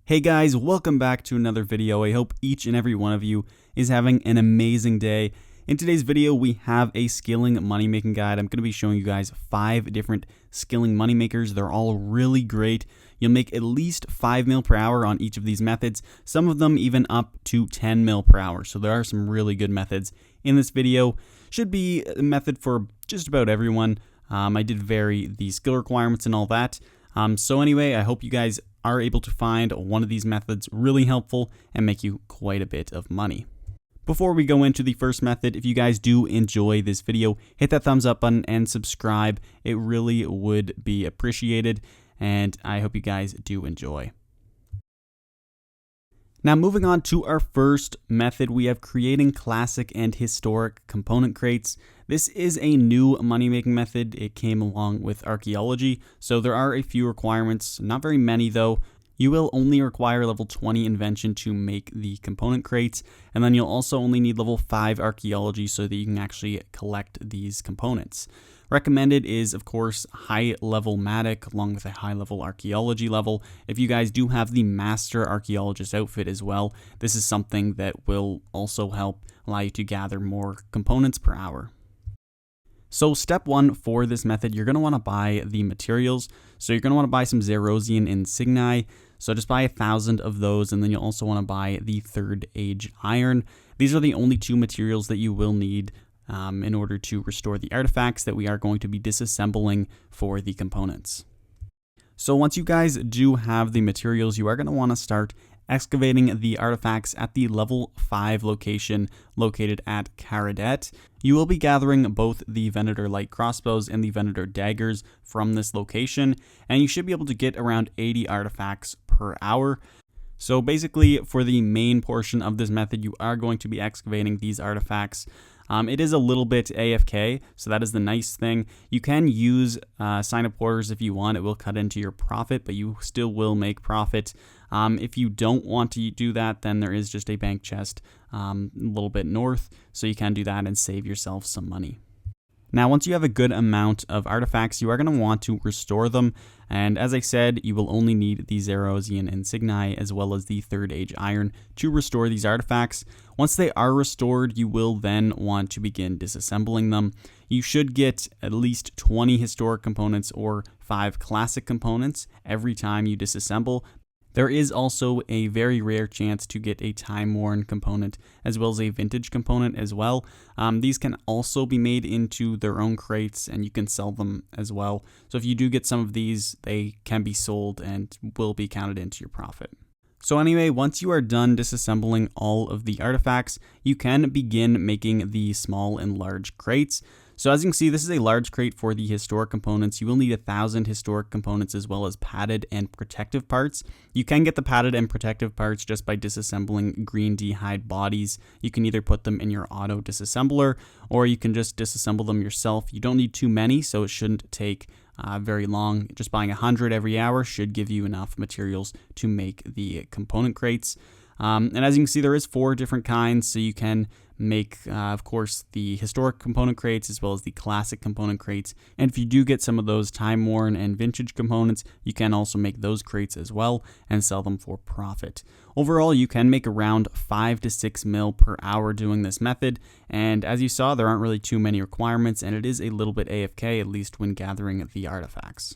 Hey guys, welcome back to another video. I hope each and every one of you is having an amazing day. In today's video, we have a skilling money making guide. I'm going to be showing you guys 5 different skilling money makers. They're all really great. You'll make at least 5 mil per hour on each of these methods, some of them even up to 10 mil per hour. So there are some really good methods in this video. Should be a method for just about everyone. I did vary the skill requirements and all that. So anyway, I hope you guys are able to find one of these methods really helpful and make you quite a bit of money. Before we go into the first method, if you guys do enjoy this video, hit that thumbs up button and subscribe. It really would be appreciated, and I hope you guys do enjoy. Now moving on to our first method, we have creating classic and historic component crates. This is a new money-making method. It came along with archaeology, so there are a few requirements, not very many though. You will only require level 20 invention to make the component crates, and then you'll also only need level 5 archaeology so that you can actually collect these components. Recommended is, of course, high level Matic along with a high level archaeology level. If you guys do have the master archaeologist outfit as well, this is something that will also help allow you to gather more components per hour. So step 1 for this method, you're going to want to buy the materials. So you're going to want to buy some Xerosian insigni. So just buy 1,000 of those, and then you'll also want to buy the 3rd Age iron. These are the only 2 materials that you will need in order to restore the artifacts that we are going to be disassembling for the components. So once you guys do have the materials, you are going to want to start excavating the artifacts at the level 5 location located at Caradet. You will be gathering both the Venator light crossbows and the Venator daggers from this location, and you should be able to get around 80 artifacts per hour. So basically, for the main portion of this method, you are going to be excavating these artifacts. It is a little bit AFK, so that is the nice thing. You can use sign-up orders if you want. It will cut into your profit, but you still will make profit. If you don't want to do that, then there is just a bank chest a little bit north, so you can do that and save yourself some money. Now, once you have a good amount of artifacts, you are going to want to restore them. And as I said, you will only need the Xerosian insigni as well as the 3rd Age iron to restore these artifacts. Once they are restored, you will then want to begin disassembling them. You should get at least 20 historic components or 5 classic components every time you disassemble. There is also a very rare chance to get a time-worn component as well as a vintage component as well. These can also be made into their own crates and you can sell them as well. So if you do get some of these, they can be sold and will be counted into your profit. So anyway, once you are done disassembling all of the artifacts, you can begin making the small and large crates. So as you can see, this is a large crate for the historic components. You will need 1,000 historic components as well as padded and protective parts. You can get the padded and protective parts just by disassembling green D-hide bodies. You can either put them in your auto disassembler or you can just disassemble them yourself. You don't need too many, so it shouldn't take very long. Just buying 100 every hour should give you enough materials to make the component crates. And as you can see, there is 4 different kinds, so you can make, of course, the historic component crates as well as the classic component crates. And if you do get some of those time-worn and vintage components, you can also make those crates as well and sell them for profit. Overall, you can make around 5 to 6 mil per hour doing this method. And as you saw, there aren't really too many requirements, and it is a little bit AFK, at least when gathering the artifacts.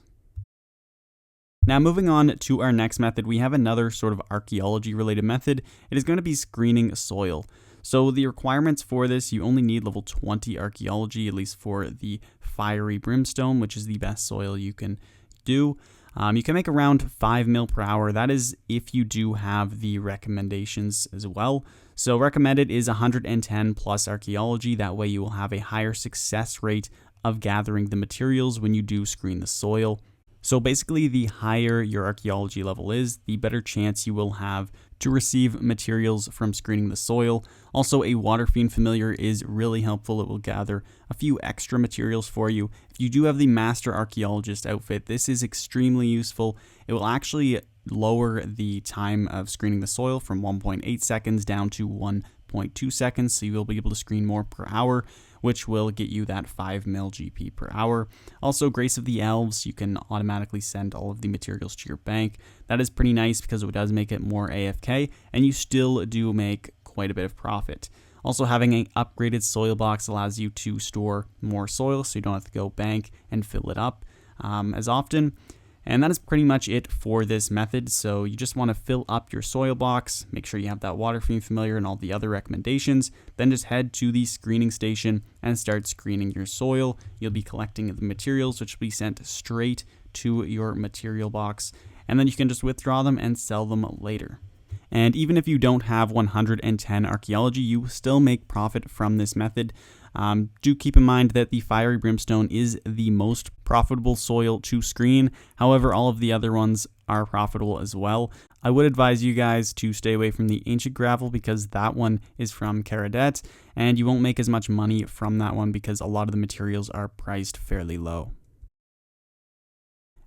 Now moving on to our next method, we have another sort of archaeology related method. It is going to be screening soil. So the requirements for this, you only need level 20 archaeology, at least for the fiery brimstone, which is the best soil you can do. You can make around 5 mil per hour. That is if you do have the recommendations as well. So recommended is 110 plus archaeology. That way you will have a higher success rate of gathering the materials when you do screen the soil. So basically, the higher your archaeology level is, the better chance you will have to receive materials from screening the soil. Also, a Water Fiend familiar is really helpful. It will gather a few extra materials for you. If you do have the Master Archaeologist outfit, this is extremely useful. It will actually lower the time of screening the soil from 1.8 seconds down to 1.2 seconds, so you will be able to screen more per hour, which will get you that 5 mil GP per hour. Also, Grace of the Elves, you can automatically send all of the materials to your bank. That is pretty nice because it does make it more AFK, and you still do make quite a bit of profit. Also, having an upgraded soil box allows you to store more soil, so you don't have to go bank and fill it up as often. And that is pretty much it for this method. So you just want to fill up your soil box, make sure you have that water theme familiar and all the other recommendations, then just head to the screening station and start screening your soil. You'll be collecting the materials, which will be sent straight to your material box, and then you can just withdraw them and sell them later. And even if you don't have 110 archaeology, you still make profit from this method. Do keep in mind that the Fiery Brimstone is the most profitable soil to screen. However, all of the other ones are profitable as well. I would advise you guys to stay away from the Ancient Gravel because that one is from Caradet, and you won't make as much money from that one because a lot of the materials are priced fairly low.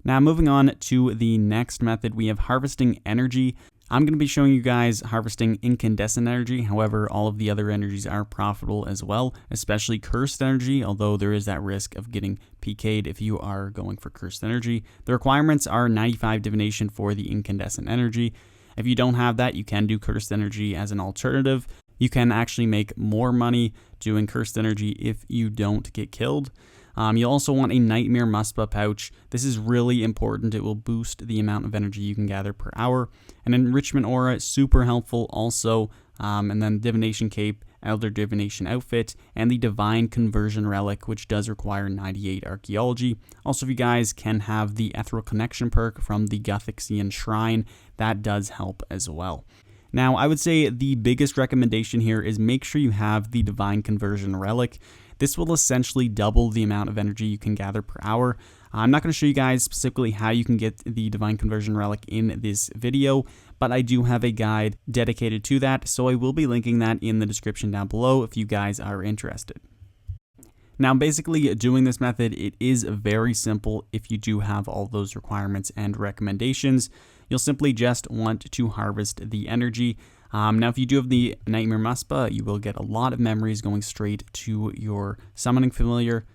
Now moving on to the next method, we have harvesting energy. I'm going to be showing you guys harvesting incandescent energy. However, all of the other energies are profitable as well, especially cursed energy, although there is that risk of getting PK'd if you are going for cursed energy. The requirements are 95 divination for the incandescent energy. If you don't have that, you can do cursed energy as an alternative. You can actually make more money doing cursed energy if you don't get killed. You'll also want a Nightmare Muspa pouch. This is really important. It will boost the amount of energy you can gather per hour. An Enrichment Aura, super helpful also. And then Divination Cape, Elder Divination Outfit, and the Divine Conversion Relic, which does require 98 Archaeology. Also, if you guys can have the Ethereal Connection perk from the Guthixian Shrine, that does help as well. Now, I would say the biggest recommendation here is make sure you have the Divine Conversion Relic. This will essentially double the amount of energy you can gather per hour. I'm not going to show you guys specifically how you can get the Divine Conversion Relic in this video, but I do have a guide dedicated to that, so I will be linking that in the description down below if you guys are interested. Now, basically doing this method, it is very simple if you do have all those requirements and recommendations. You'll simply just want to harvest the energy. Now, if you do have the Nightmare Muspa, you will get a lot of memories going straight to your summoning familiar.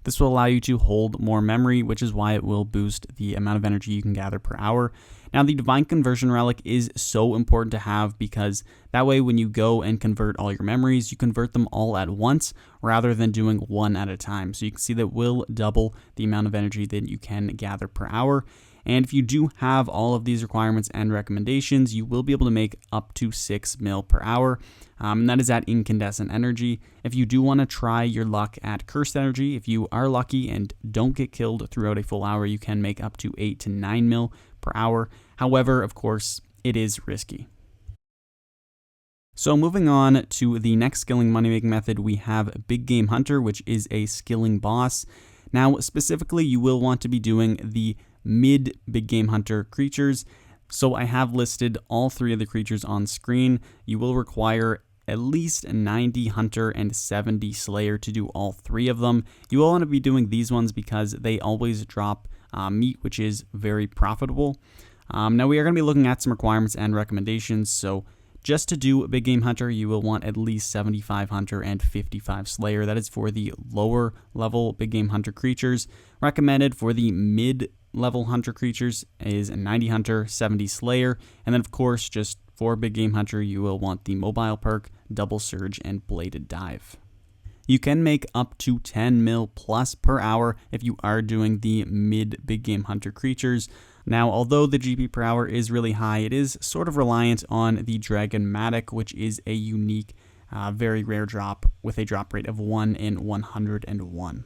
This will allow you to hold more memory, which is why it will boost the amount of energy you can gather per hour. Now, the Divine Conversion Relic is so important to have because that way when you go and convert all your memories, you convert them all at once rather than doing one at a time. So you can see that will double the amount of energy that you can gather per hour. And if you do have all of these requirements and recommendations, you will be able to make up to 6 mil per hour. And that is at incandescent energy. If you do want to try your luck at cursed energy, if you are lucky and don't get killed throughout a full hour, you can make up to 8 to 9 mil per hour. However, of course, it is risky. So moving on to the next skilling money-making method, we have Big Game Hunter, which is a skilling boss. Now, specifically, you will want to be doing the mid Big Game Hunter creatures. So I have listed all 3 of the creatures on screen. You will require at least 90 Hunter and 70 Slayer to do all 3 of them. You will want to be doing these ones because they always drop meat, which is very profitable. Now we are going to be looking at some requirements and recommendations. So just to do Big Game Hunter, you will want at least 75 Hunter and 55 Slayer. That is for the lower level Big Game Hunter creatures. Recommended for the mid-level Hunter creatures is 90 Hunter, 70 Slayer. And then of course, just for Big Game Hunter, you will want the Mobile perk, Double Surge, and Bladed Dive. You can make up to 10 mil plus per hour if you are doing the mid Big Game Hunter creatures. Now, although the GP per hour is really high, it is sort of reliant on the Dragonmatic, which is a unique, very rare drop with a drop rate of 1 in 101.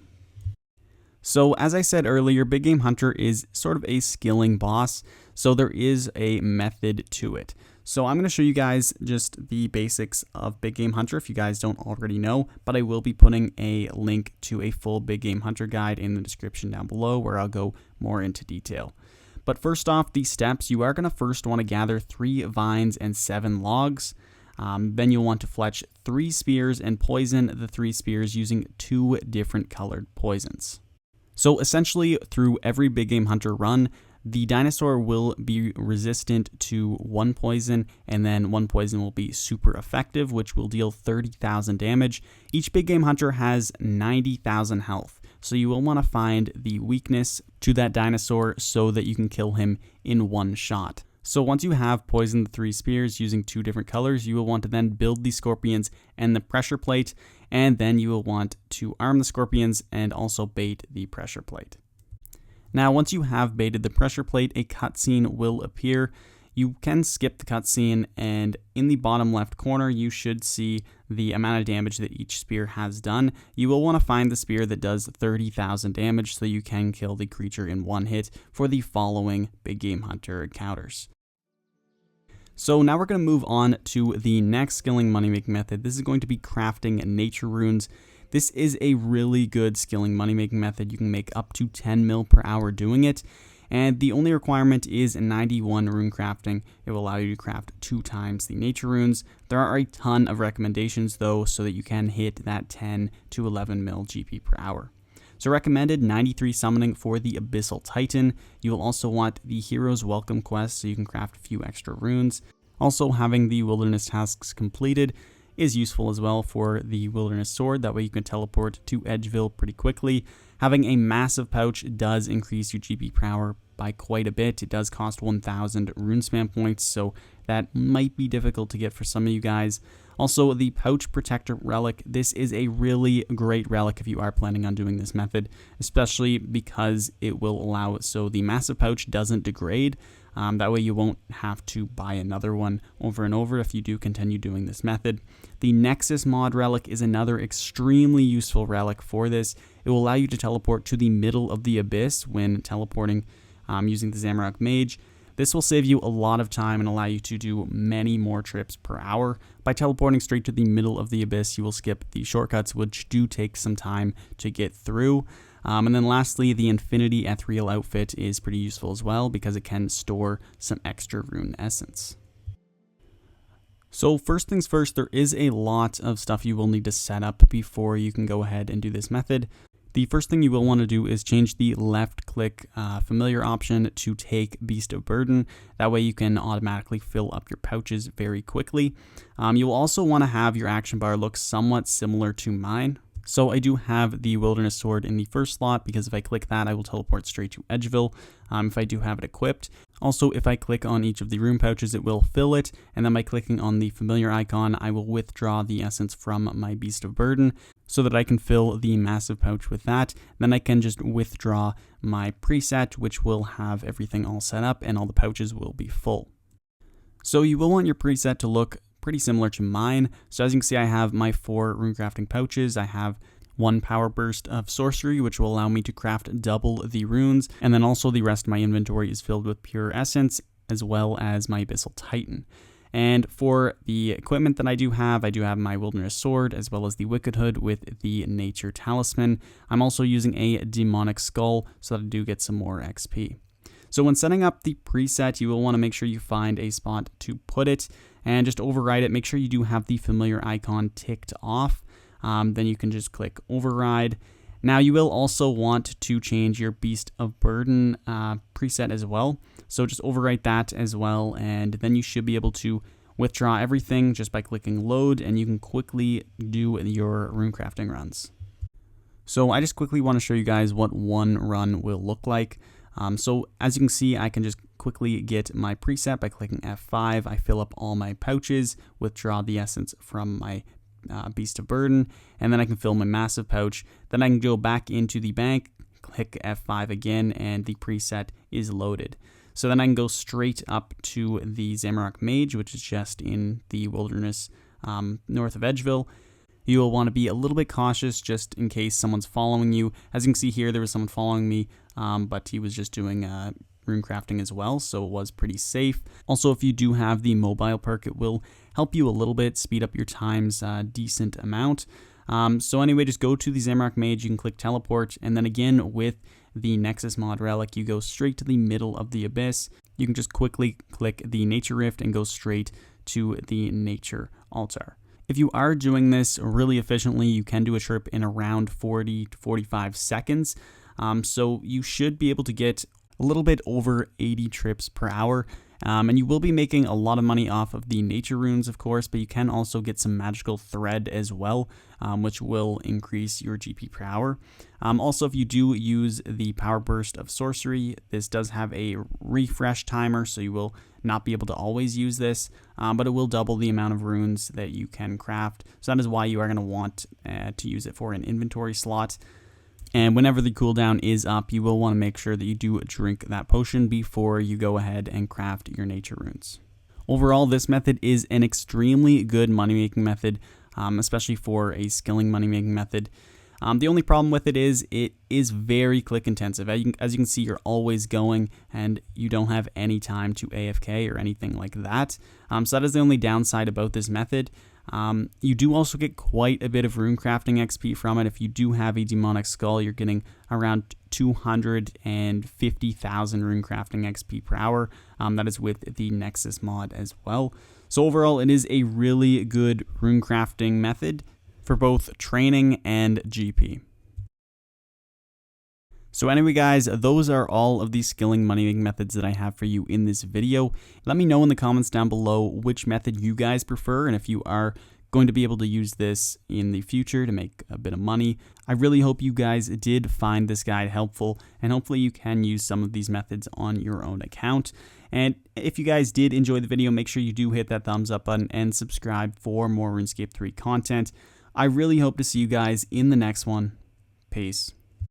So as I said earlier, Big Game Hunter is sort of a skilling boss, so there is a method to it. So I'm going to show you guys just the basics of Big Game Hunter if you guys don't already know, but I will be putting a link to a full Big Game Hunter guide in the description down below where I'll go more into detail. But first off, the steps, you are going to first want to gather 3 vines and 7 logs. Then you'll want to fletch 3 spears and poison the 3 spears using 2 different colored poisons. So essentially, through every Big Game Hunter run, the dinosaur will be resistant to 1 poison, and then 1 poison will be super effective, which will deal 30,000 damage. Each big game hunter has 90,000 health, so you will want to find the weakness to that dinosaur so that you can kill him in one shot. So once you have poisoned the 3 spears using 2 different colors, you will want to then build the scorpions and the pressure plate, and then you will want to arm the scorpions and also bait the pressure plate. Now once you have baited the pressure plate, a cutscene will appear. You can skip the cutscene, and in the bottom left corner you should see the amount of damage that each spear has done. You will want to find the spear that does 30,000 damage so you can kill the creature in one hit for the following big game hunter encounters. So now we're going to move on to the next skilling money making method. This is going to be crafting nature runes. This is a really good skilling money making method. You can make up to 10 mil per hour doing it. And the only requirement is 91 rune crafting. It will allow you to craft 2 times the nature runes. There are a ton of recommendations though, so that you can hit that 10 to 11 mil GP per hour. So recommended 93 summoning for the Abyssal Titan. You will also want the Hero's Welcome quest so you can craft a few extra runes. Also having the wilderness tasks completed is useful as well for the wilderness sword. That way you can teleport to Edgeville pretty quickly. Having a massive pouch does increase your GP per hour by quite a bit. It does cost 1,000 rune spam points, so that might be difficult to get for some of you guys. Also, the Pouch Protector Relic. This is a really great relic if you are planning on doing this method, especially because it will allow it so the massive pouch doesn't degrade. That way you won't have to buy another one over and over if you do continue doing this method. The Nexus Mod Relic is another extremely useful relic for this. It will allow you to teleport to the middle of the abyss when teleporting using the Zamorak Mage. This will save you a lot of time and allow you to do many more trips per hour. By teleporting straight to the middle of the abyss, you will skip the shortcuts, which do take some time to get through. And then lastly, the Infinity Ethereal Outfit is pretty useful as well because it can store some extra rune essence. So first things first, there is a lot of stuff you will need to set up before you can go ahead and do this method. The first thing you will want to do is change the left click familiar option to take Beast of Burden. That way you can automatically fill up your pouches very quickly. You'll also want to have your action bar look somewhat similar to mine. So I do have the Wilderness Sword in the first slot because if I click that, I will teleport straight to Edgeville if I do have it equipped. Also, if I click on each of the rune pouches, it will fill it. And then by clicking on the familiar icon, I will withdraw the essence from my Beast of Burden so that I can fill the massive pouch with that. Then I can just withdraw my preset, which will have everything all set up and all the pouches will be full. So you will want your preset to look pretty similar to mine. So as you can see, I have my 4 rune crafting pouches. I have 1 power burst of sorcery, which will allow me to craft double the runes. And then also the rest of my inventory is filled with pure essence, as well as my Abyssal Titan. And for the equipment that I do have my Wilderness Sword, as well as the Wicked Hood with the Nature Talisman. I'm also using a Demonic Skull, so that I do get some more XP. So when setting up the preset, you will want to make sure you find a spot to put it, and just override it. Make sure you do have the familiar icon ticked off. Then you can just click override. Now you will also want to change your Beast of Burden preset as well. So just overwrite that as well, and then you should be able to withdraw everything just by clicking load, and you can quickly do your rune crafting runs. So I just quickly want to show you guys what one run will look like. So as you can see, I can just quickly get my preset by clicking F5. I fill up all my pouches, withdraw the essence from my Beast of Burden, and then I can fill my massive pouch. Then I can go back into the bank, click F5 again, and the preset is loaded. So then I can go straight up to the Zamorak Mage, which is just in the wilderness north of Edgeville. You will want to be a little bit cautious just in case someone's following you. As you can see here, there was someone following me, but he was just doing rune crafting as well, so it was pretty safe. Also, if you do have the mobile perk, it will help you a little bit, speed up your times a decent amount. So anyway, just go to the Zamorak Mage, you can click teleport, and then again with the Nexus Mod Relic, you go straight to the middle of the abyss. You can just quickly click the Nature Rift and go straight to the Nature Altar. If you are doing this really efficiently, you can do a trip in around 40 to 45 seconds. So you should be able to get a little bit over 80 trips per hour. And you will be making a lot of money off of the nature runes, of course, but you can also get some magical thread as well, which will increase your GP per hour. Also, if you do use the power burst of sorcery, this does have a refresh timer, so you will not be able to always use this, but it will double the amount of runes that you can craft. So that is why you are going to want to use it for an inventory slot. And whenever the cooldown is up, you will want to make sure that you do drink that potion before you go ahead and craft your nature runes. Overall, this method is an extremely good money-making method, especially for a skilling money-making method. The only problem with it is very click intensive. As you can see, you're always going and you don't have any time to AFK or anything like that. So that is the only downside about this method. You do also get quite a bit of rune crafting XP from it. If you do have a demonic skull, you're getting around 250,000 rune crafting XP per hour. That is with the Nexus mod as well. So overall, it is a really good rune crafting method for both training and GP. So anyway, guys, those are all of the skilling money-making methods that I have for you in this video. Let me know in the comments down below which method you guys prefer, and if you are going to be able to use this in the future to make a bit of money. I really hope you guys did find this guide helpful, and hopefully you can use some of these methods on your own account. And if you guys did enjoy the video, make sure you do hit that thumbs up button and subscribe for more RuneScape 3 content. I really hope to see you guys in the next one. Peace.